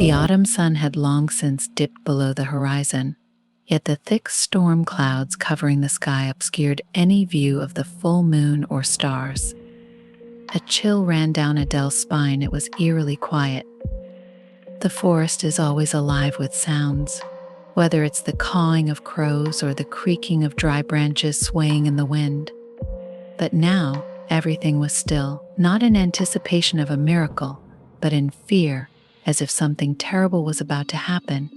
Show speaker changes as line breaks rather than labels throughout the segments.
The autumn sun had long since dipped below the horizon, yet the thick storm clouds covering the sky obscured any view of the full moon or stars. A chill ran down Adele's spine. It was eerily quiet. The forest is always alive with sounds, whether it's the cawing of crows or the creaking of dry branches swaying in the wind. But now, everything was still, not in anticipation of a miracle, but in fear, as if something terrible was about to happen.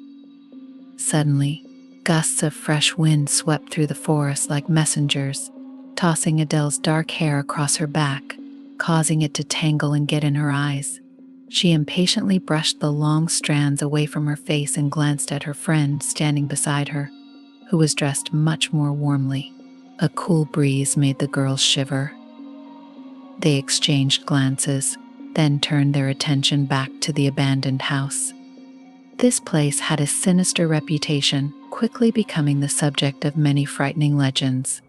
Suddenly, gusts of fresh wind swept through the forest like messengers, tossing Adele's dark hair across her back, causing it to tangle and get in her eyes. She impatiently brushed the long strands away from her face and glanced at her friend standing beside her, who was dressed much more warmly. A cool breeze made the girls shiver. They exchanged glances, then turned their attention back to the abandoned house. This place had a sinister reputation, quickly becoming the subject of many frightening legends.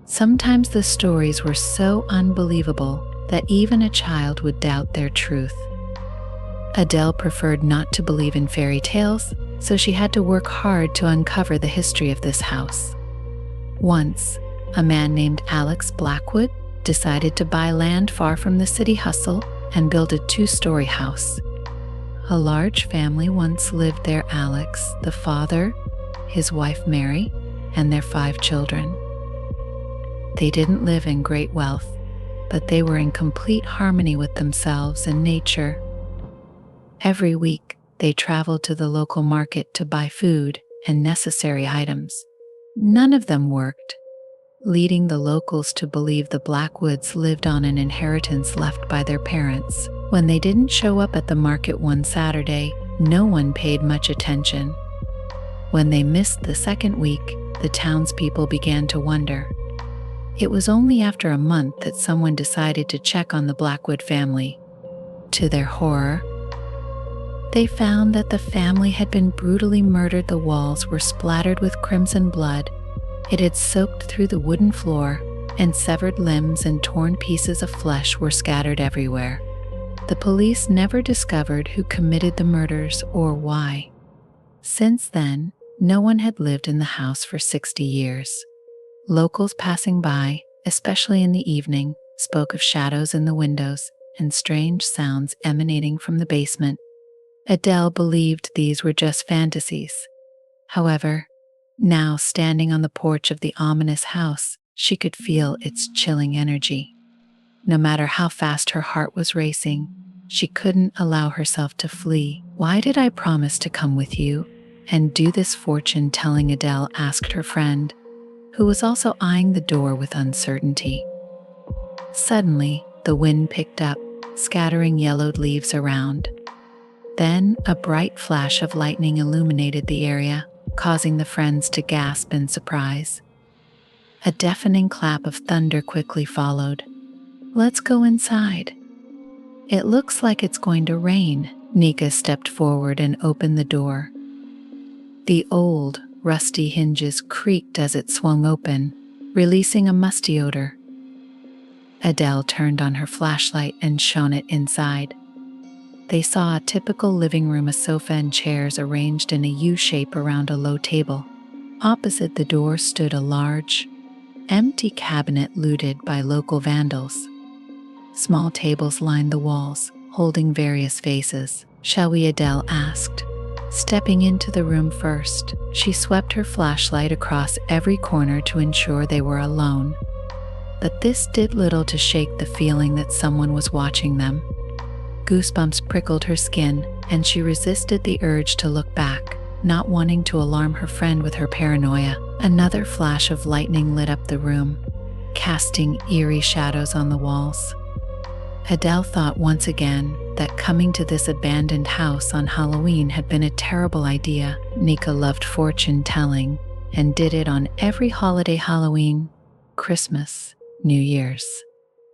Sometimes the stories were so unbelievable that even a child would doubt their truth. Adele preferred not to believe in fairy tales, so she had to work hard to uncover the history of this house. Once, a man named Alex Blackwood decided to buy land far from the city hustle and build a 2-story house. A large family once lived there: Alex, the father, his wife Mary, and their 5 children. They didn't live in great wealth, but they were in complete harmony with themselves and nature. Every week, they traveled to the local market to buy food and necessary items. None of them worked, leading the locals to believe the Blackwoods lived on an inheritance left by their parents. When they didn't show up at the market one Saturday, no one paid much attention. When they missed the second week, the townspeople began to wonder. It was only after a month that someone decided to check on the Blackwood family. To their horror, they found that the family had been brutally murdered. The walls were splattered with crimson blood. It had soaked through the wooden floor, and severed limbs and torn pieces of flesh were scattered everywhere. The police never discovered who committed the murders or why. Since then, no one had lived in the house for 60 years. Locals passing by, especially in the evening, spoke of shadows in the windows and strange sounds emanating from the basement. Adele believed these were just fantasies. However, now standing on the porch of the ominous house, she could feel its chilling energy. No matter how fast her heart was racing, she couldn't allow herself to flee. "Why did I promise to come with you and do this fortune-telling?" Adele asked her friend, who was also eyeing the door with uncertainty. Suddenly, the wind picked up, scattering yellowed leaves around. Then, a bright flash of lightning illuminated the area, causing the friends to gasp in surprise. A deafening clap of thunder quickly followed. "Let's go inside. It looks like it's going to rain." Nika stepped forward and opened the door. The old, rusty hinges creaked as it swung open, releasing a musty odor. Adele turned on her flashlight and shone it inside. They saw a typical living room: a sofa and chairs arranged in a U shape around a low table. Opposite the door stood a large, empty cabinet looted by local vandals. Small tables lined the walls, holding various vases. "Shall we?" Adele asked. Stepping into the room first, she swept her flashlight across every corner to ensure they were alone. But this did little to shake the feeling that someone was watching them. Goosebumps prickled her skin, and she resisted the urge to look back, not wanting to alarm her friend with her paranoia. Another flash of lightning lit up the room, casting eerie shadows on the walls. Adele thought once again that coming to this abandoned house on Halloween had been a terrible idea. Nika loved fortune-telling and did it on every holiday: Halloween, Christmas, New Year's.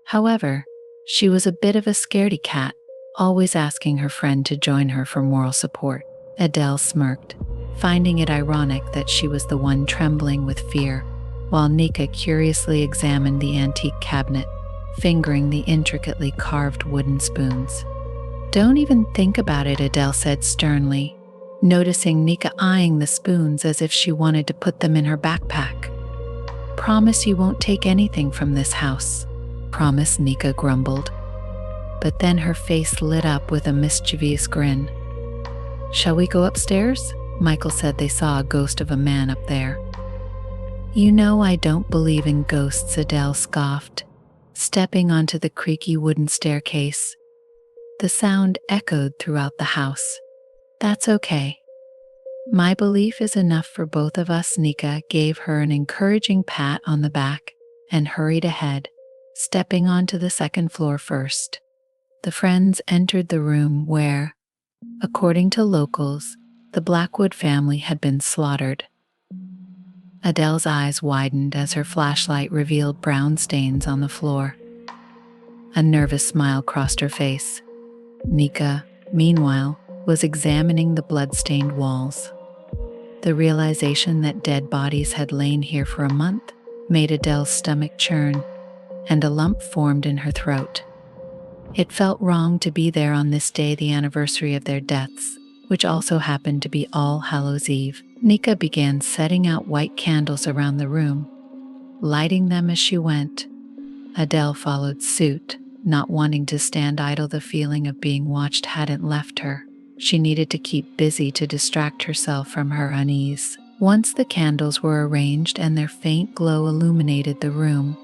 However, she was a bit of a scaredy cat, always asking her friend to join her for moral support. Adele smirked, finding it ironic that she was the one trembling with fear, while Nika curiously examined the antique cabinet, fingering the intricately carved wooden spoons. Don't even think about it, Adele said sternly, noticing Nika eyeing the spoons as if she wanted to put them in her backpack. Promise you won't take anything from this house. Promise, Nika grumbled. But then her face lit up with a mischievous grin. Shall we go upstairs? Michael said they saw a ghost of a man up there. You know I don't believe in ghosts, Adele scoffed, stepping onto the creaky wooden staircase. The sound echoed throughout the house. That's okay. My belief is enough for both of us. Nika gave her an encouraging pat on the back and hurried ahead, stepping onto the second floor first. The friends entered the room where, according to locals, the Blackwood family had been slaughtered. Adele's eyes widened as her flashlight revealed brown stains on the floor. A nervous smile crossed her face. Nika, meanwhile, was examining the blood-stained walls. The realization that dead bodies had lain here for a month made Adele's stomach churn, and a lump formed in her throat. It felt wrong to be there on this day, the anniversary of their deaths, which also happened to be All Hallows' Eve. Nika began setting out white candles around the room, lighting them as she went. Adele followed suit, not wanting to stand idle. The feeling of being watched hadn't left her. She needed to keep busy to distract herself from her unease. Once the candles were arranged and their faint glow illuminated the room,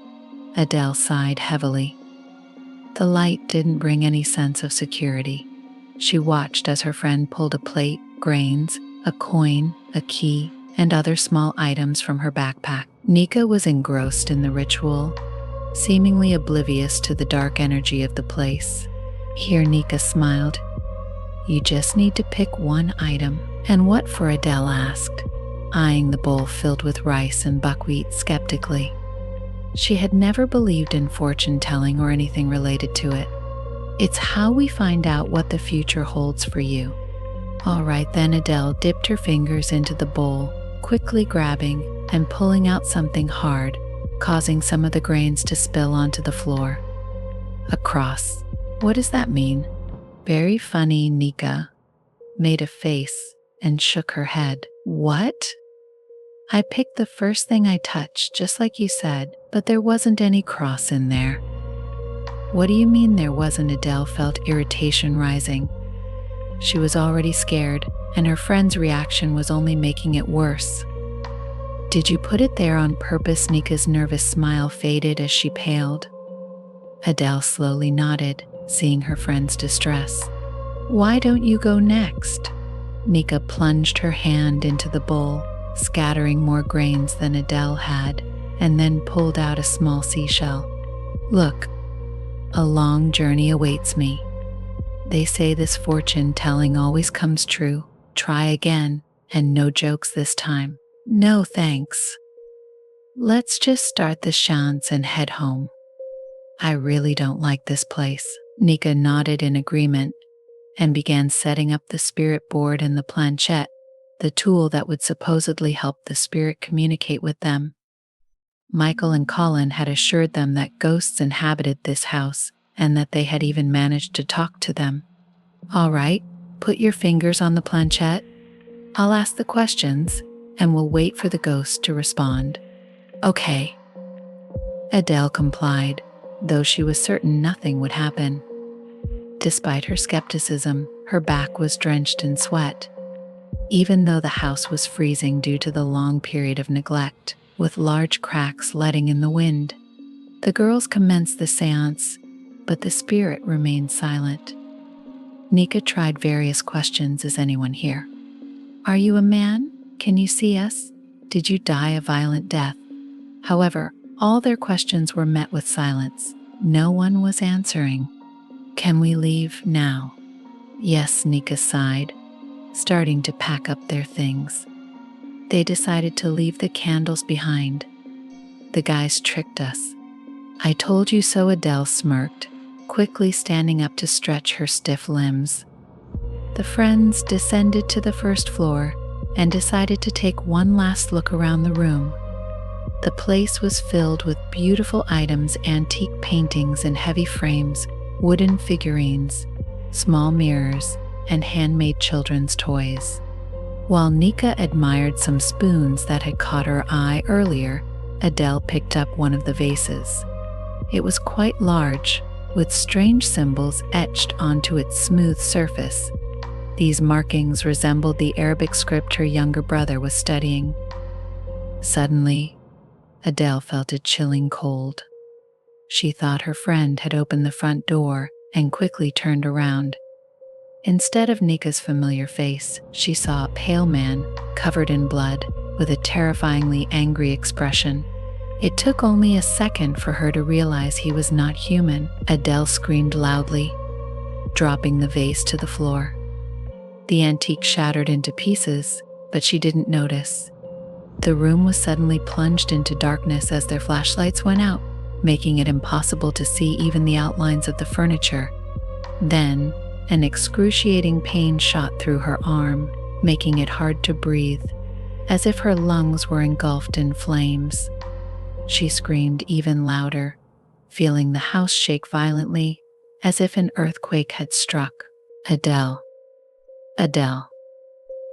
Adele sighed heavily. The light didn't bring any sense of security. She watched as her friend pulled a plate, grains, a coin, a key, and other small items from her backpack. Nika was engrossed in the ritual, seemingly oblivious to the dark energy of the place. Here, Nika smiled. You just need to pick one item. And what for? Adele asked, eyeing the bowl filled with rice and buckwheat skeptically. She had never believed in fortune-telling or anything related to it. It's how we find out what the future holds for you. All right then, Adele dipped her fingers into the bowl, quickly grabbing and pulling out something hard, causing some of the grains to spill onto the floor. A cross. What does that mean? Very funny. Nika made a face and shook her head. What? I picked the first thing I touched, just like you said, but there wasn't any cross in there. What do you mean there wasn't? Adele felt irritation rising. She was already scared, and her friend's reaction was only making it worse. Did you put it there on purpose? Nika's nervous smile faded as she paled. Adele slowly nodded, seeing her friend's distress. Why don't you go next? Nika plunged her hand into the bowl, scattering more grains than Adele had, and then pulled out a small seashell. Look, a long journey awaits me. They say this fortune-telling always comes true. Try again, and no jokes this time. No thanks. Let's just start the chants and head home. I really don't like this place. Nika nodded in agreement and began setting up the spirit board and the planchette, the tool that would supposedly help the spirit communicate with them. Michael and Colin had assured them that ghosts inhabited this house and that they had even managed to talk to them. All right, put your fingers on the planchette. I'll ask the questions and we'll wait for the ghost to respond. Okay. Adele complied, though she was certain nothing would happen. Despite her skepticism, her back was drenched in sweat, even though the house was freezing due to the long period of neglect, with large cracks letting in the wind. The girls commenced the seance, but the spirit remained silent. Nika tried various questions. Is anyone here? Are you a man? Can you see us? Did you die a violent death? However, all their questions were met with silence. No one was answering. Can we leave now? Yes, Nika sighed, starting to pack up their things. They decided to leave the candles behind. The guys tricked us. I told you so, Adele smirked, quickly standing up to stretch her stiff limbs. The friends descended to the first floor and decided to take one last look around the room. The place was filled with beautiful items, antique paintings in heavy frames, wooden figurines, small mirrors, and handmade children's toys. While Nika admired some spoons that had caught her eye earlier, Adele picked up one of the vases. It was quite large, with strange symbols etched onto its smooth surface. These markings resembled the Arabic script her younger brother was studying. Suddenly, Adele felt a chilling cold. She thought her friend had opened the front door and quickly turned around. Instead of Nika's familiar face, she saw a pale man covered in blood with a terrifyingly angry expression. It took only a second for her to realize he was not human. Adele screamed loudly, dropping the vase to the floor. The antique shattered into pieces, but she didn't notice. The room was suddenly plunged into darkness as their flashlights went out, making it impossible to see even the outlines of the furniture. Then, an excruciating pain shot through her arm, making it hard to breathe, as if her lungs were engulfed in flames. She screamed even louder, feeling the house shake violently, as if an earthquake had struck. Adele. Adele.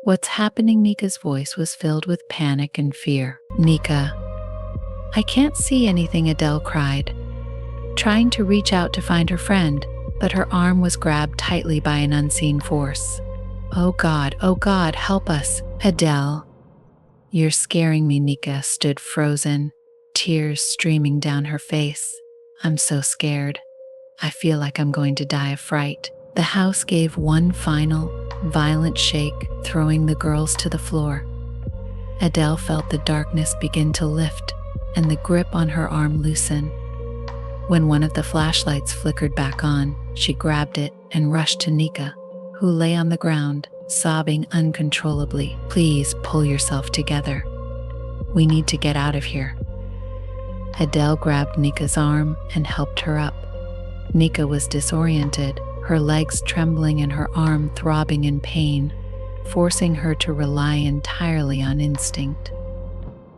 What's happening? Nika's voice was filled with panic and fear. Nika. I can't see anything, Adele cried, trying to reach out to find her friend, but her arm was grabbed tightly by an unseen force. Oh God, help us, Adele. You're scaring me. Nika stood frozen, tears streaming down her face. I'm so scared. I feel like I'm going to die of fright. The house gave one final, violent shake, throwing the girls to the floor. Adele felt the darkness begin to lift and the grip on her arm loosen. When one of the flashlights flickered back on, she grabbed it and rushed to Nika, who lay on the ground, sobbing uncontrollably. Please pull yourself together. We need to get out of here. Adele grabbed Nika's arm and helped her up. Nika was disoriented, her legs trembling and her arm throbbing in pain, forcing her to rely entirely on instinct.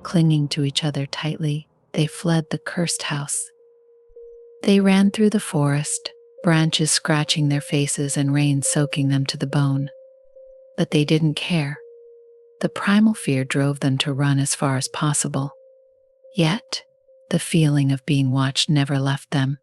Clinging to each other tightly, they fled the cursed house. They ran through the forest, branches scratching their faces and rain soaking them to the bone. But they didn't care. The primal fear drove them to run as far as possible. Yet, the feeling of being watched never left them.